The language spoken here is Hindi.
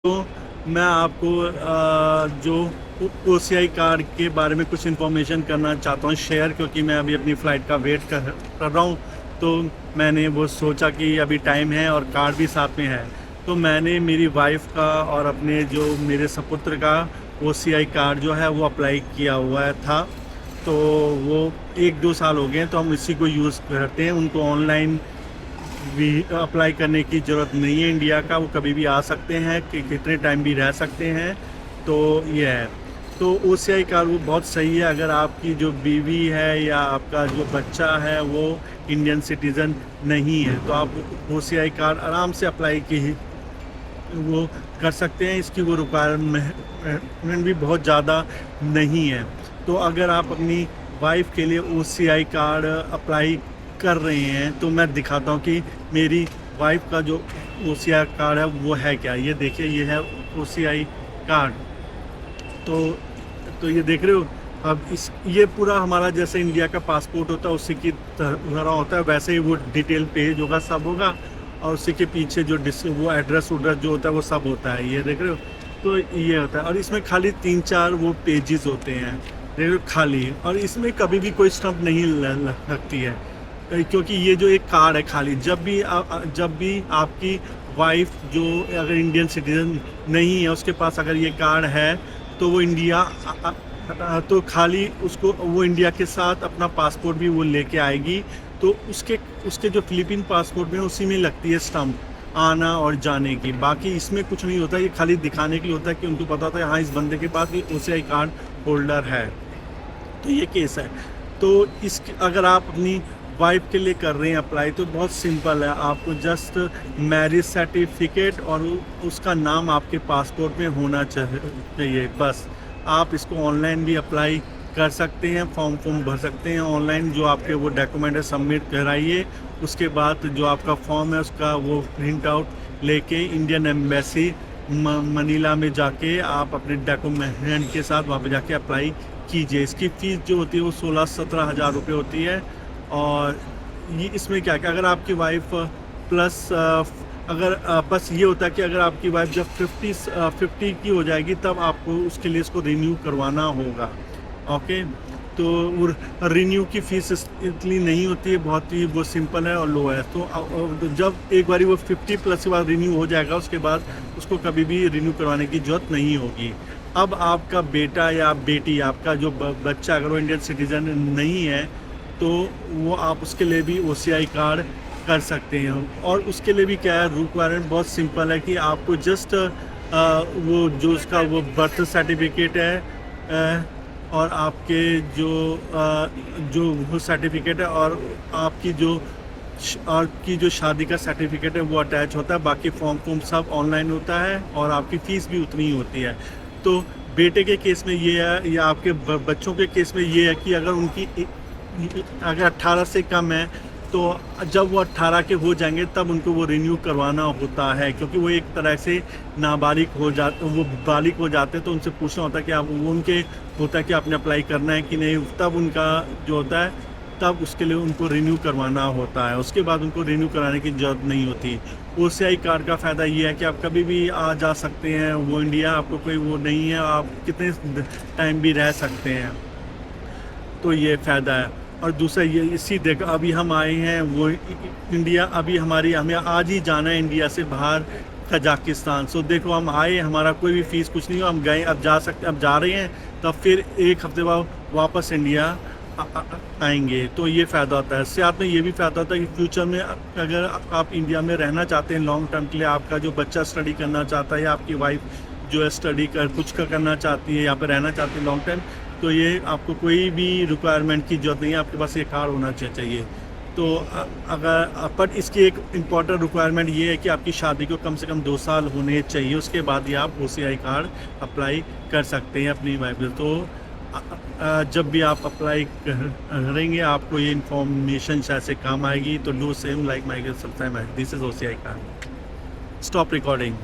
तो मैं आपको जो ओसीआई कार्ड के बारे में कुछ इन्फॉर्मेशन करना चाहता हूँ शेयर, क्योंकि मैं अभी अपनी फ़्लाइट का वेट कर रहा हूँ। तो मैंने वो सोचा कि अभी टाइम है और कार्ड भी साथ में है, तो मैंने मेरी वाइफ का और अपने जो मेरे सपुत्र का ओसीआई कार्ड जो है वो अप्लाई किया हुआ था। तो वो 1-2 साल हो गए हैं, तो हम इसी को यूज़ करते हैं। उनको ऑनलाइन भी अप्लाई करने की ज़रूरत नहीं है इंडिया का, वो कभी भी आ सकते हैं कि कितने टाइम भी रह सकते हैं। तो ये है, तो ओसीआई कार्ड वो बहुत सही है अगर आपकी जो बीवी है या आपका जो बच्चा है वो इंडियन सिटीज़न नहीं है, तो आप ओसीआई कार्ड आराम से अप्लाई की वो कर सकते हैं। इसकी वो रिक्वायरमेंट भी बहुत ज़्यादा नहीं है। तो अगर आप अपनी वाइफ के लिए ओसीआई कार्ड अप्लाई कर रहे हैं, तो मैं दिखाता हूँ कि मेरी वाइफ का जो ओसीआई कार्ड है वो है क्या। ये देखिए, ये है ओसीआई कार्ड। तो ये देख रहे हो। अब ये पूरा हमारा जैसे इंडिया का पासपोर्ट होता है उसी की तरह होता है, वैसे ही वो डिटेल पेज होगा, सब होगा। और उसी के पीछे जो वो एड्रेस उड्रेस जो होता है वो सब होता है, ये देख रहे हो। तो ये होता है, और इसमें खाली 3-4 वो पेजेस होते हैं, देख रहे हो, खाली। और इसमें कभी भी कोई स्टम्प नहीं लगती है, क्योंकि ये जो एक कार्ड है खाली, जब भी आपकी वाइफ जो अगर इंडियन सिटीजन नहीं है उसके पास अगर ये कार्ड है, तो वो इंडिया तो खाली उसको वो इंडिया के साथ अपना पासपोर्ट भी वो लेके आएगी। तो उसके जो फिलीपीन पासपोर्ट में उसी में लगती है स्टम्प आना और जाने की। बाकी इसमें कुछ नहीं होता, ये खाली दिखाने के लिए होता है कि उनको पता होता है हाँ इस बंदे के पास ये ओसीआई कार्ड होल्डर है। तो ये केस है। तो अगर आप अपनी वाइफ के लिए कर रहे हैं अप्लाई, तो बहुत सिंपल है। आपको जस्ट मैरिज सर्टिफिकेट और उसका नाम आपके पासपोर्ट में होना चाहिए, बस। आप इसको ऑनलाइन भी अप्लाई कर सकते हैं, फॉर्म भर सकते हैं ऑनलाइन। जो आपके वो डॉक्यूमेंट है सबमिट कराइए, उसके बाद जो आपका फॉर्म है उसका वो प्रिंट आउट लेके इंडियन एम्बेसी मनीला में जाके आप अपने डॉक्यूमेंट के साथ वहाँ पे जाके अप्लाई कीजिए। इसकी फ़ीस जो होती है वो 16-17 हज़ार रुपये होती है। और ये इसमें क्या अगर आपकी वाइफ प्लस बस ये होता है कि अगर आपकी वाइफ जब 50 की हो जाएगी तब आपको उसके लिए इसको रिन्यू करवाना होगा। ओके, तो रिन्यू की फ़ीस इतनी नहीं होती है, बहुत ही वो सिंपल है और लो है। तो जब एक बारी वो 50 प्लस के बाद रिन्यू हो जाएगा, उसके बाद उसको कभी भी रिन्यू करवाने की ज़रूरत नहीं होगी। अब आपका बेटा या बेटी, आपका जो बच्चा अगर वो इंडियन सिटीज़न नहीं है, तो वो आप उसके लिए भी ओसीआई कार्ड कर सकते हैं। और उसके लिए भी क्या है, रिक्वायरमेंट बहुत सिंपल है कि आपको जस्ट वो जो उसका वो बर्थ सर्टिफिकेट है और आपके जो वो सर्टिफिकेट है और आपकी जो शादी का सर्टिफिकेट है वो अटैच होता है। बाकी फॉर्म सब ऑनलाइन होता है और आपकी फ़ीस भी उतनी ही होती है। तो बेटे के केस में ये है, या आपके बच्चों के केस में ये है कि अगर 18 से कम है, तो जब वो 18 के हो जाएंगे तब उनको वो रिन्यू करवाना होता है, क्योंकि वो एक तरह से नाबालिग हो जाते, वो बालिग हो जाते हैं। तो उनसे पूछना होता है कि आप उनके होता है कि आपने अप्लाई करना है कि नहीं, तब उनका जो होता है तब उसके लिए उनको रिन्यू करवाना होता है। उसके बाद उनको रिन्यू कराने की ज़रूरत नहीं होती। ओसीआई कार्ड का फ़ायदा ये है कि आप कभी भी आ जा सकते हैं वो इंडिया, आपको कोई वो नहीं है, आप कितने टाइम भी रह सकते हैं। तो ये फ़ायदा है। और दूसरा ये देखो, अभी हम आए हैं वो इंडिया, हमें आज ही जाना है इंडिया से बाहर कजाकिस्तान। सो देखो, हम आए, हमारा कोई भी फ़ीस कुछ नहीं हो, हम गए, अब जा रहे हैं, तब फिर 1 हफ्ते बाद वापस इंडिया आएंगे। तो ये फ़ायदा होता है। साथ में ये भी फ़ायदा होता है कि फ्यूचर में अगर आप इंडिया में रहना चाहते हैं लॉन्ग टर्म के लिए, आपका जो बच्चा स्टडी करना चाहता है या आपकी वाइफ जो है स्टडी करना चाहती है, यहाँ पर रहना चाहती है लॉन्ग टर्म, तो ये आपको कोई भी रिक्वायरमेंट की ज़रूरत नहीं है, आपके पास ये कार्ड होना चाहिए। तो पर इसकी एक इम्पॉर्टेंट रिक्वायरमेंट ये है कि आपकी शादी को कम से कम 2 साल होने चाहिए, उसके बाद ही आप ओसीआई कार्ड अप्लाई कर सकते हैं अपनी वाइफ। तो जब भी आप अप्लाई करेंगे आपको ये इन्फॉर्मेशन शायद से काम आएगी। तो do same like my subscribe, this is OCI card. Stop recording.